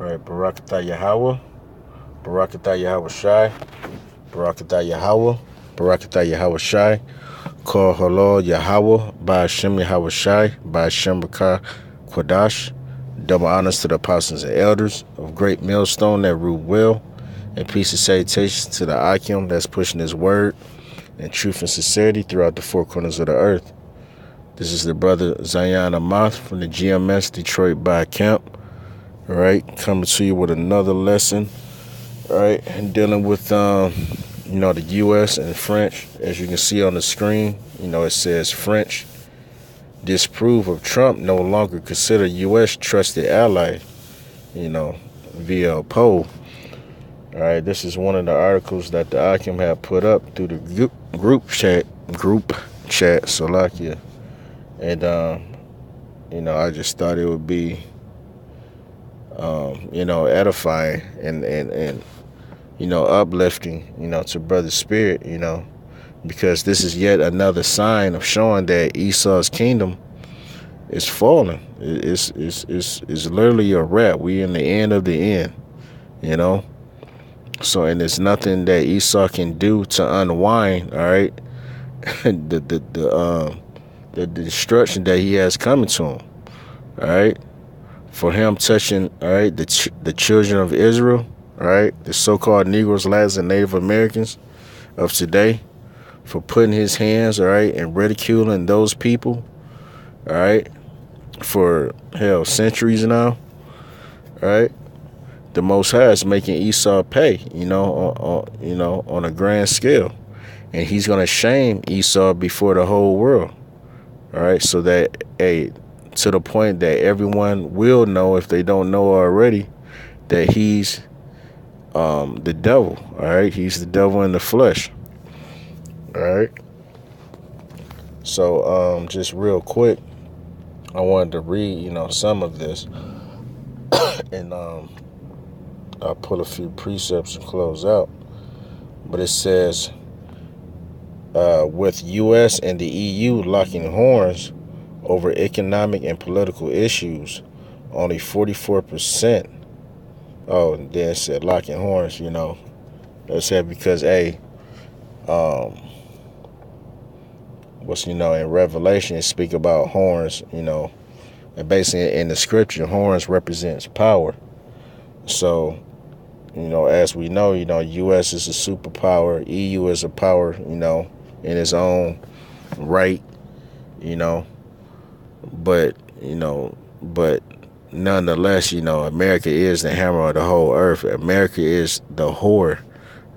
All right, Barakatah Yahweh, Barakatah Yahweh Shai, Barakatah Yahweh, Barakatah Yahweh Shai, Call Halal Yahweh, by Hashem Yahweh Shai, by Hashem Rakah Quadash. Double honors to the apostles and elders of great millstone that rule well, and peace and salutations to the Akim that's pushing his word and truth and sincerity throughout the four corners of the earth. This is the brother Zion Amath from the GMS Detroit By Camp. All right, coming to you with another lesson. All right, and dealing with the U.S. and French. As you can see on the screen, it says French disapprove of Trump, no longer consider U.S. trusted ally. Via a poll. All right, this is one of the articles that the Akim had put up through the group chat, Salakia, and I just thought it would be edifying and uplifting, to Brother Spirit, because this is yet another sign of showing that Esau's kingdom is falling. It's literally a wrap. We in the end of the end, So, and there's nothing that Esau can do to unwind, all right, the destruction that he has coming to him, all right. For him touching, all right, the children of Israel, all right, the so-called Negroes, Latins, and Native Americans of today, for putting his hands, all right, and ridiculing those people, all right, for centuries now, all right. The Most High is making Esau pay, on a grand scale, and he's gonna shame Esau before the whole world, all right, so that to the point that everyone will know, if they don't know already, that he's the devil. All right, he's the devil in the flesh. All right. So just real quick, I wanted to read some of this, and I'll pull a few precepts and close out. But it says, with U.S. and the EU locking horns over economic and political issues, only 44%. Oh, and then it said locking horns, They said because in Revelation it speak about horns, and basically in the scripture, horns represents power. So, as we know, U.S. is a superpower, EU is a power, in its own right, but nonetheless, America is the hammer of the whole earth. America is the whore,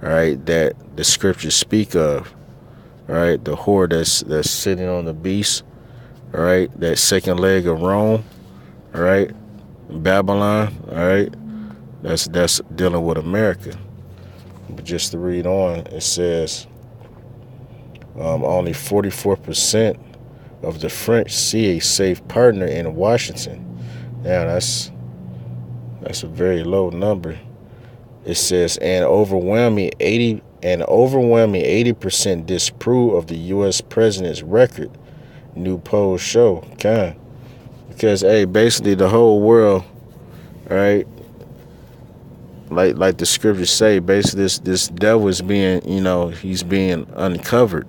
all right, that the scriptures speak of, all right, the whore that's sitting on the beast, all right, that second leg of Rome, all right, Babylon, all right, that's dealing with America. But just to read on, it says only 44% of the French see a safe partner in Washington. Now that's a very low number. It says an overwhelming 80% disapprove of the U.S. president's record. New polls show, because basically the whole world, right? Like the scriptures say, basically this devil is being, he's being uncovered.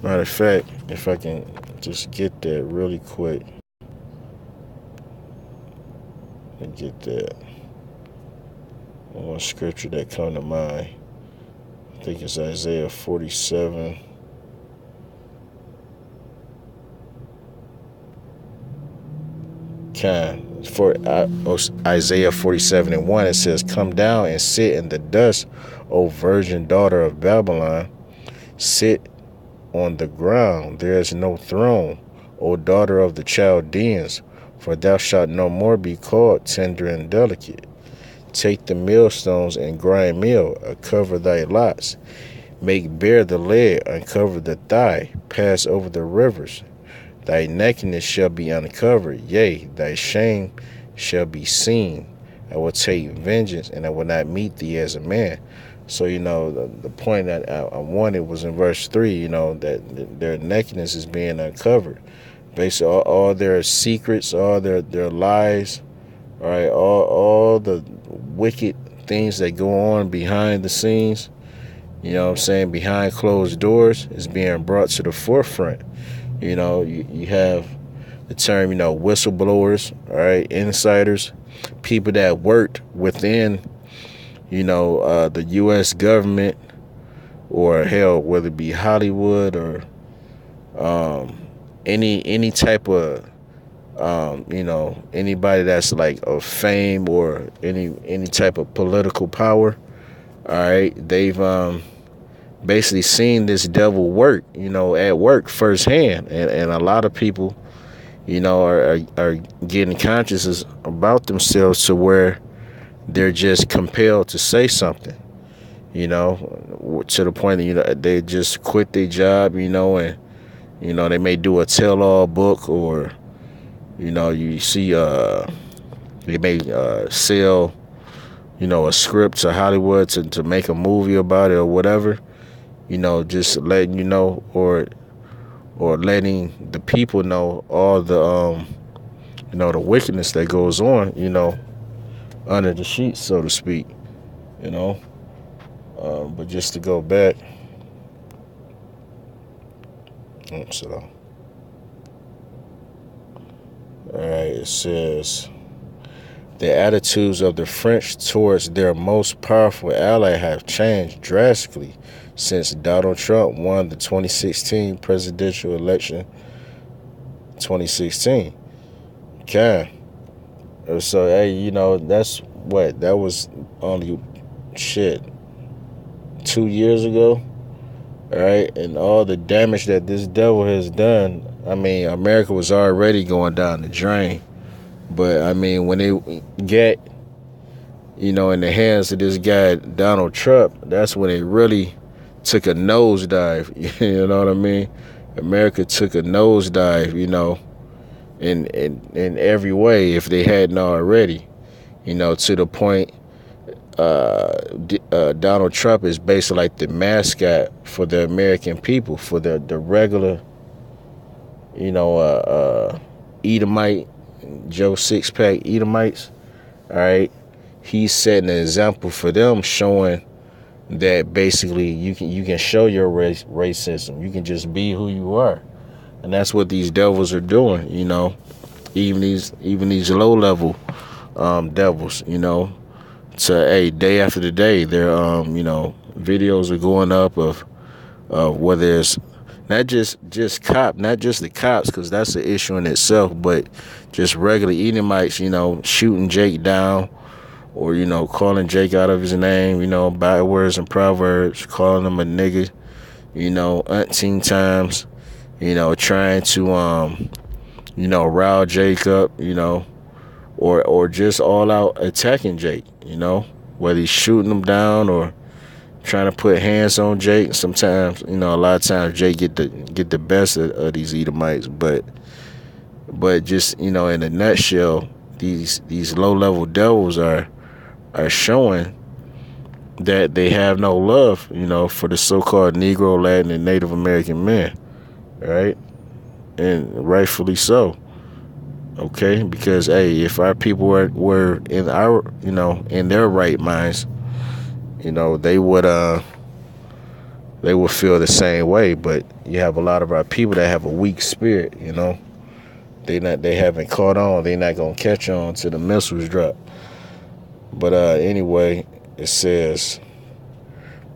Matter of fact, if I can just get that really quick. And get that one scripture that come to mind. I think it's Isaiah 47. For Isaiah 47:1, it says, "Come down and sit in the dust, O virgin daughter of Babylon. Sit on the ground, there is no throne, O daughter of the Chaldeans, for thou shalt no more be called tender and delicate. Take the millstones and grind meal, uncover thy lots. Make bare the leg, uncover the thigh, pass over the rivers. Thy nakedness shall be uncovered, yea, thy shame shall be seen. I will take vengeance, and I will not meet thee as a man." So, the point that I wanted was in verse 3, that their nakedness is being uncovered. Basically, all their secrets, all their lies, All right, all the wicked things that go on behind the scenes, you know what I'm saying, behind closed doors, is being brought to the forefront. You have the term, whistleblowers, all right, insiders, people that worked within, the U.S. government, or hell, whether it be Hollywood or um, any type of anybody that's like of fame or any type of political power. All right, they've basically seen this devil work, at work firsthand, and a lot of people, are getting conscious about themselves to where they're just compelled to say something, to the point that they just quit their job, and they may do a tell-all book, or you see they may sell a script to Hollywood to make a movie about it or whatever, just letting or letting the people know all the the wickedness that goes on, under the sheets, so to speak, you know. But just to go back, so all right, it says the attitudes of the French towards their most powerful ally have changed drastically since Donald Trump won the 2016 presidential election. 2016. Okay. So, hey, that was only 2 years ago. All right. And all the damage that this devil has done, I mean, America was already going down the drain. But, I mean, when they get, in the hands of this guy, Donald Trump, that's when it really took a nosedive. You know what I mean? America took a nosedive, in every way, if they hadn't already, to the point Donald Trump is basically like the mascot for the American people, for the regular, Edomite, Joe Sixpack Edomites. All right, he's setting an example for them, showing that basically you can show your racism. You can just be who you are, and that's what these devils are doing. Even these low level devils. To day after the day, their videos are going up of whether it's not just not just the cops, because that's an issue in itself, but just regular Edomites, shooting Jake down, or calling Jake out of his name, bywords and proverbs, calling him a nigga, umpteen times, trying to rile Jake up, or just all out attacking Jake, whether he's shooting him down or trying to put hands on Jake. Sometimes, a lot of times Jake get the best of these Edomites, but just, in a nutshell, these low level devils are showing that they have no love, for the so-called Negro, Latin, and Native American men, right? And rightfully so. Okay, because if our people were in our, in their right minds, they would feel the same way. But you have a lot of our people that have a weak spirit, they haven't caught on. They're not gonna catch on till the missiles drop. But anyway, it says,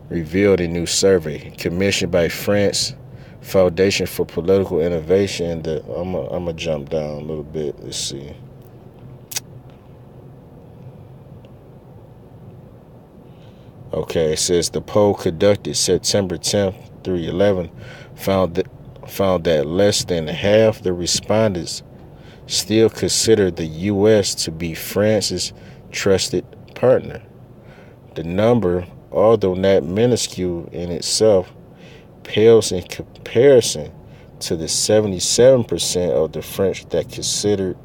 revealed a new survey commissioned by France Foundation for Political Innovation. That I'm gonna jump down a little bit. Let's see. Okay, it says the poll conducted September 10th through 11th found that less than half the respondents still consider the U.S. to be France's trusted partner. The number, although not minuscule in itself, pales in comparison to the 77% of the French that considered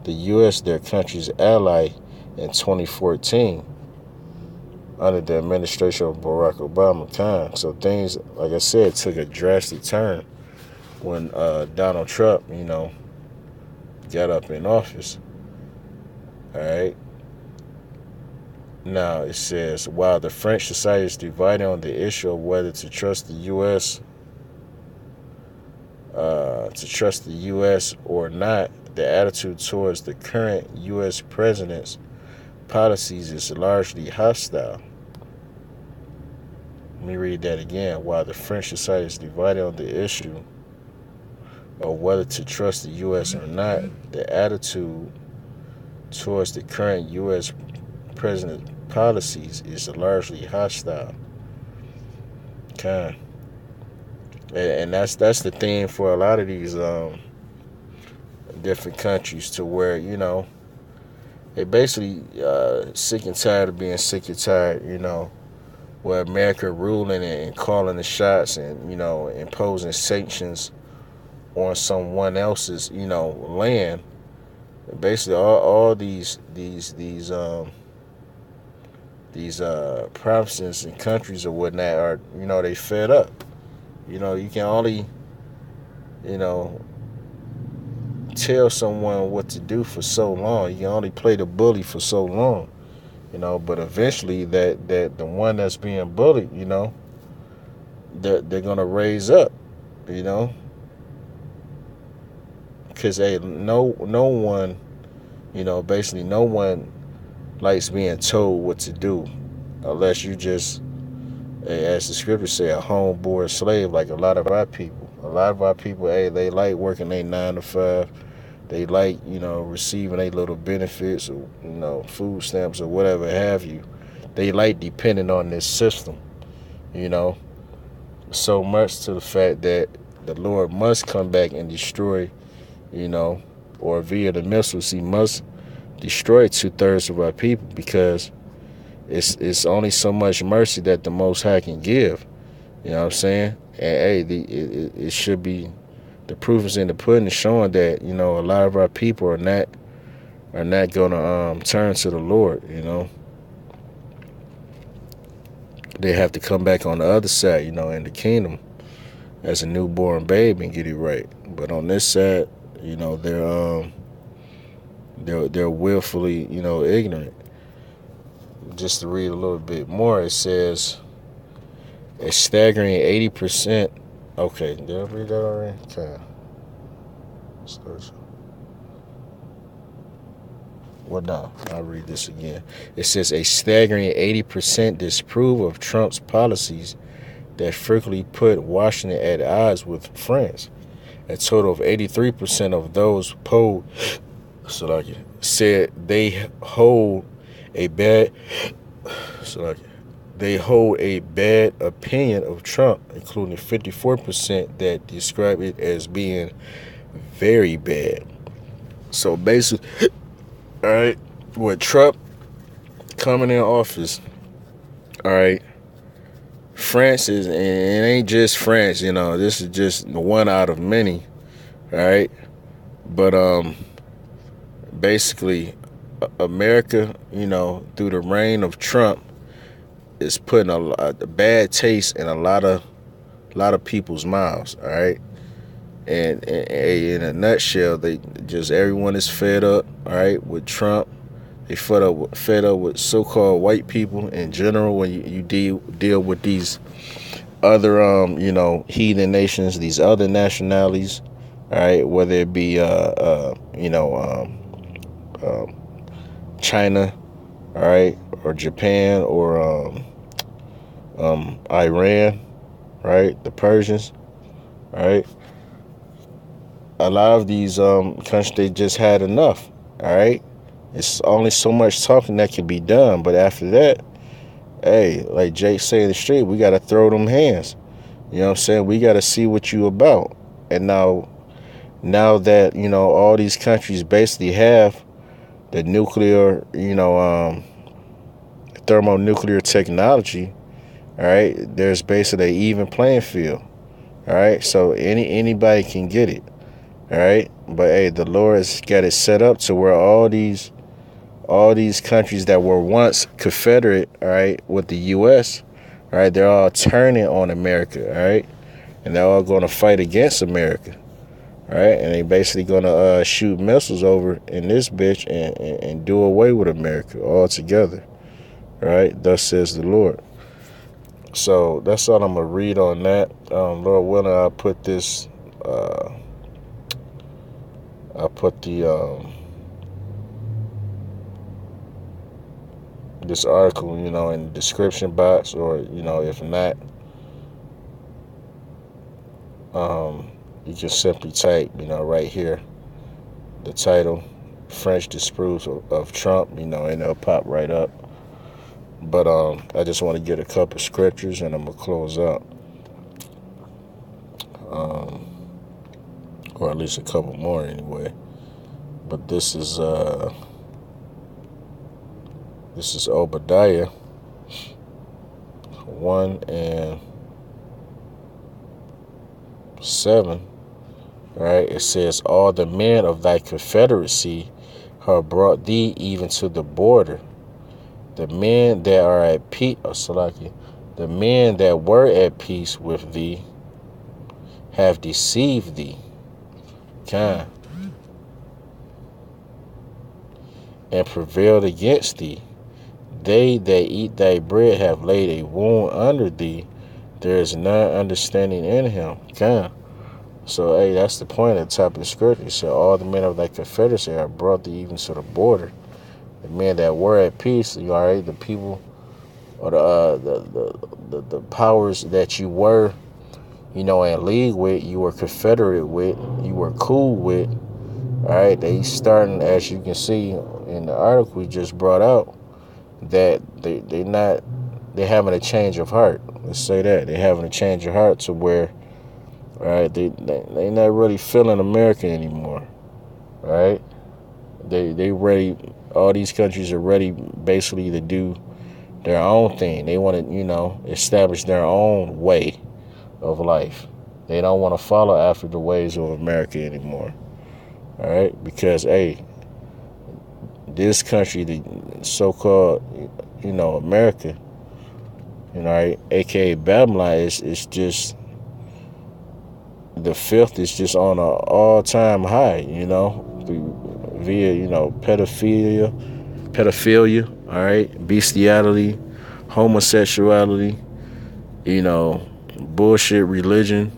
the U.S. their country's ally in 2014 under the administration of Barack Obama. So things, like I said, took a drastic turn when Donald Trump, got up in office. All right. Now it says, while the French society is divided on the issue of whether to trust the U.S. or not, the attitude towards the current U.S. president's policies is largely hostile. Let me read that again. While the French society is divided on the issue of whether to trust the U.S. or not, the attitude towards the current U.S. president's policies is largely hostile. Okay. And that's the thing for a lot of these different countries, to where, they basically sick and tired of being sick and tired, where America ruling and calling the shots and, imposing sanctions on someone else's, land. Basically, all these provinces and countries or whatnot are, they fed up. You can only, tell someone what to do for so long. You can only play the bully for so long, but eventually that the one that's being bullied, they're gonna raise up, because no one, basically no one likes being told what to do, unless you just, as the scriptures say, a homeborn slave. Like a lot of our people, they like working their 9 to 5. They like, receiving their little benefits, or, food stamps or whatever have you. They like depending on this system, so much to the fact that the Lord must come back and destroy, or via the missiles, he must destroy 2/3 of our people, because it's only so much mercy that the Most High can give. You know what I'm saying? And hey, it should be, the proof is in the pudding, showing that, a lot of our people are not gonna turn to the Lord. They have to come back on the other side, in the kingdom, as a newborn babe, and get it right. But on this side, they're willfully, ignorant. Just to read a little bit more, it says a staggering 80%. Okay, did I read that already? Okay. Well, no, I'll read this again. It says a staggering 80% disapprove of Trump's policies that frequently put Washington at odds with France. A total of 83% of those polled said they hold a bad opinion of Trump, including 54% that describe it as being very bad. So basically, all right, with Trump coming in office, all right, France is, and it ain't just France, this is just one out of many, all right, but basically, America, through the reign of Trump, is putting a bad taste in a lot of people's mouths. All right, and in a nutshell, everyone is fed up. All right, with Trump. They fed up with so-called white people in general. When you deal with these other heathen nations, these other nationalities. All right, whether it be China, all right, or Japan, or Iran, right, the Persians, all right. A lot of these countries, they just had enough, all right. It's only so much talking that can be done, but after that, hey, like Jake say in the street, we got to throw them hands. You know what I'm saying? We got to see what you about. And now that, all these countries basically have the nuclear, thermonuclear technology, all right, there's basically an even playing field, all right, so anybody can get it, all right, but hey, the Lord's got it set up to where all these countries that were once confederate, all right, with the U.S., all right, they're all turning on America, all right, and they're all going to fight against America, right? And they basically gonna shoot missiles over in this bitch and do away with America altogether, right? Thus says the Lord. So that's all I'm gonna read on that. Lord willing, I'll put this. I'll put the this article, in the description box, or if not, you just simply type, right here, the title, French disapproves of Trump, and it'll pop right up. But I just want to get a couple scriptures, and I'm gonna close out, um, or at least a couple more anyway. But this is Obadiah 1:7. Right? It says, "All the men of thy confederacy have brought thee even to the border. The men that are at peace, the men that were at peace with thee have deceived thee, kind, and prevailed against thee. They that eat thy bread have laid a wound under thee. There is none understanding in him." Kind. So, hey, that's the point of the top of the scripture. It said, "All the men of thy confederacy have brought thee even to the border. The men that were at peace, all right, the people, or the powers that you were, in league with, you were confederate with, you were cool with, all right, they starting, as you can see in the article we just brought out, that they having a change of heart. Let's say that they having a change of heart to where, all right, they not really feeling American anymore, right? They ready. All these countries are ready, basically, to do their own thing. They want to, establish their own way of life. They don't want to follow after the ways of America anymore. All right, because hey, this country, the so-called, America, right, aka Babylon, is just, the filth is just on an all-time high. Via pedophilia, all right, bestiality, homosexuality, bullshit religion,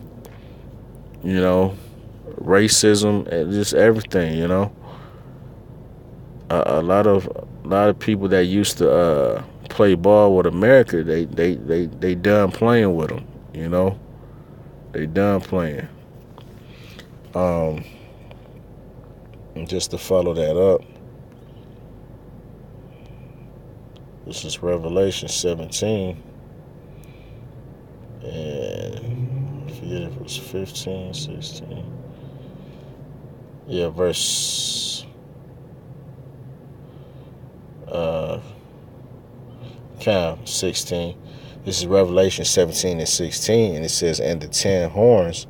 racism, and just everything. A lot of people that used to play ball with America, they done playing with them. They done playing. Um, and just to follow that up, this is Revelation 17, and I forget if it was 15, 16. Yeah, verse kind of 16. This is Revelation 17 and 16, and it says, "And the 10 horns."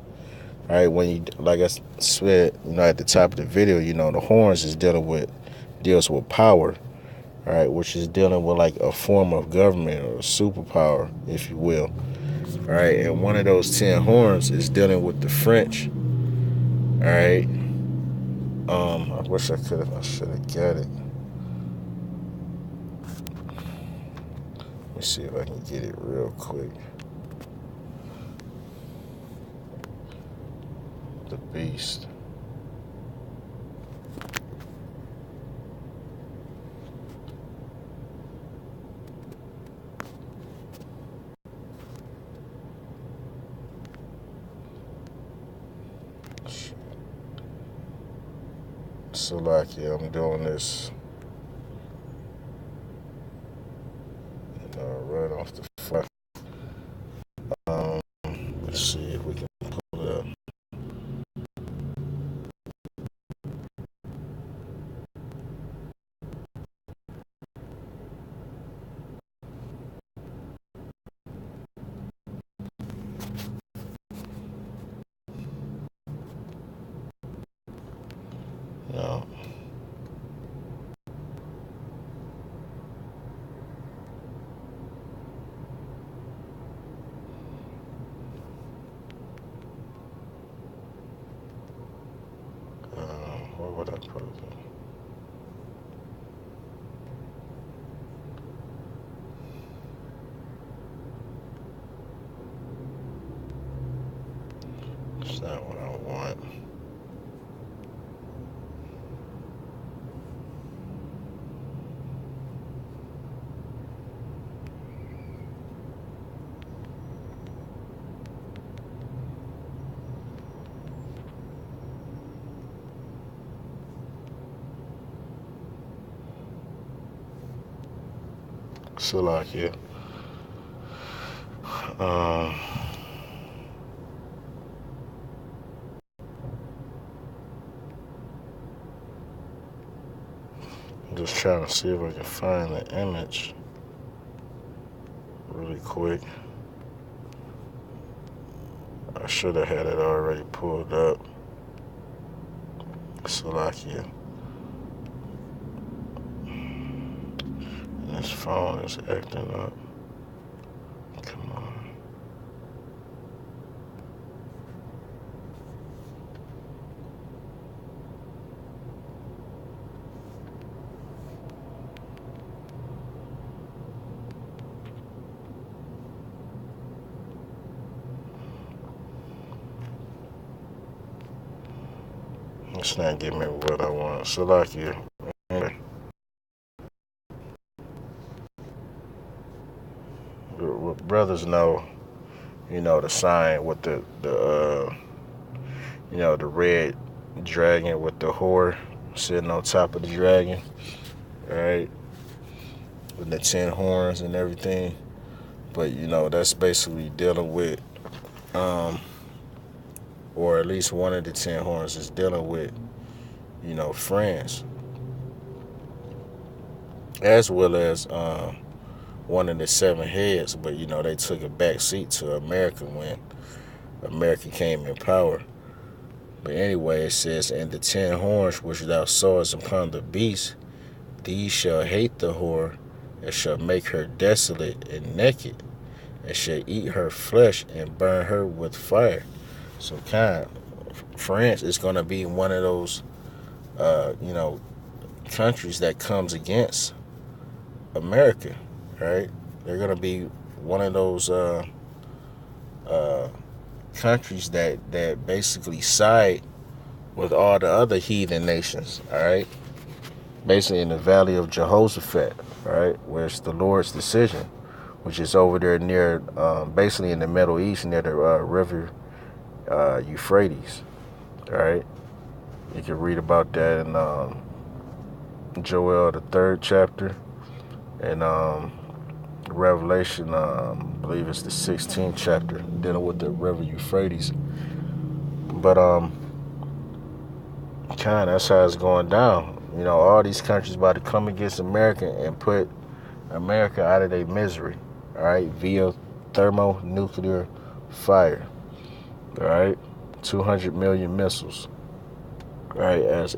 All right, when you, like I said, at the top of the video, the horns deals with power, all right, which is dealing with like a form of government or a superpower, if you will. All right, and one of those 10 horns is dealing with the French. All right. I wish I should have got it. Let me see if I can get it real quick. The beast. Salakia, I'm doing this right off the fly. Let's see if we can pull it up. No. Salakia. Just trying to see if I can find the image really quick. I should have had it already pulled up. Salakia. And this phone is acting up. Come on. It's not giving me what I want. Salakia. Brothers know, the sign with the the red dragon with the whore sitting on top of the dragon, right? With the 10 horns and everything. But, that's basically dealing with, or at least one of the 10 horns is dealing with, France. As well as one of the 7 heads. But, they took a back seat to America when America came in power. But anyway, it says, and the 10 horns which thou sawest upon the beast, these shall hate the whore, and shall make her desolate and naked, and shall eat her flesh and burn her with fire. So France is going to be one of those, countries that comes against America, right? They're going to be one of those countries that basically side with all the other heathen nations, all right? Basically in the valley of Jehoshaphat, right, where it's the Lord's decision, which is over there near, basically in the Middle East, near the river Euphrates, all right? You can read about that in Joel, the 3rd chapter, and Revelation, I believe it's the 16th chapter, dealing with the river Euphrates. But that's how it's going down. All these countries about to come against America and put America out of their misery, all right, via thermonuclear fire, all right, 200 million missiles, all right, as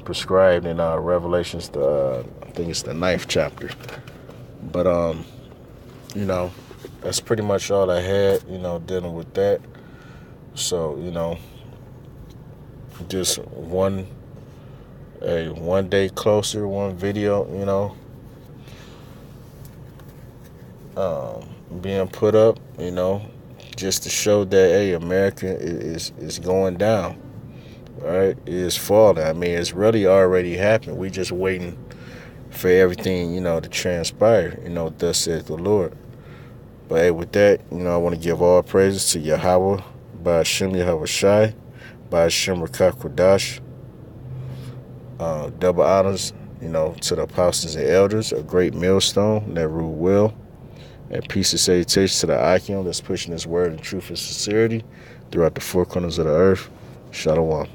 prescribed in Revelations, I think it's the 9th chapter. But that's pretty much all I had, dealing with that. So, just one day closer, one video, being put up, just to show that, hey, America is going down, right? It is falling. I mean, it's really already happened. We just waiting for everything, to transpire, thus saith the Lord. But hey, with that, I want to give all praises to Yahweh, Ba'ashem Yahweh Shai, Ba'ashem Rakah Kodash. Double honors, to the apostles and elders, a great millstone that rule well. And peace and salutation to the Icon that's pushing his word in truth and sincerity throughout the 4 corners of the earth. Shalom.